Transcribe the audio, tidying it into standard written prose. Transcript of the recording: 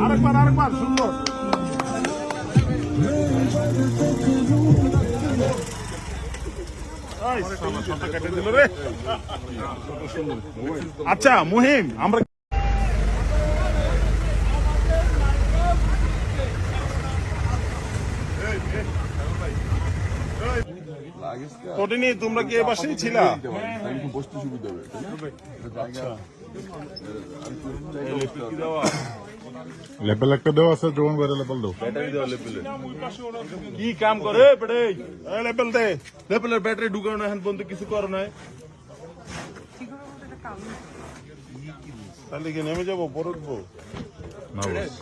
আরেকবার সুন্দর। আচ্ছা মুহিম, আমরা কটিনি, তোমরা কি এ পাশেই ছিলা? বসতে সুবিধা হবে। লেবেল একটা দেওয়া আছে, জোন করে লেবেল দাও। কি কাম করে বেড়ে লেবেল দে, লেবেলের ব্যাটারি ঢুকানো এখন বন্ধু কিছু করো নাই, তাহলে কি নেমে যাবো পরে উঠবো না বস।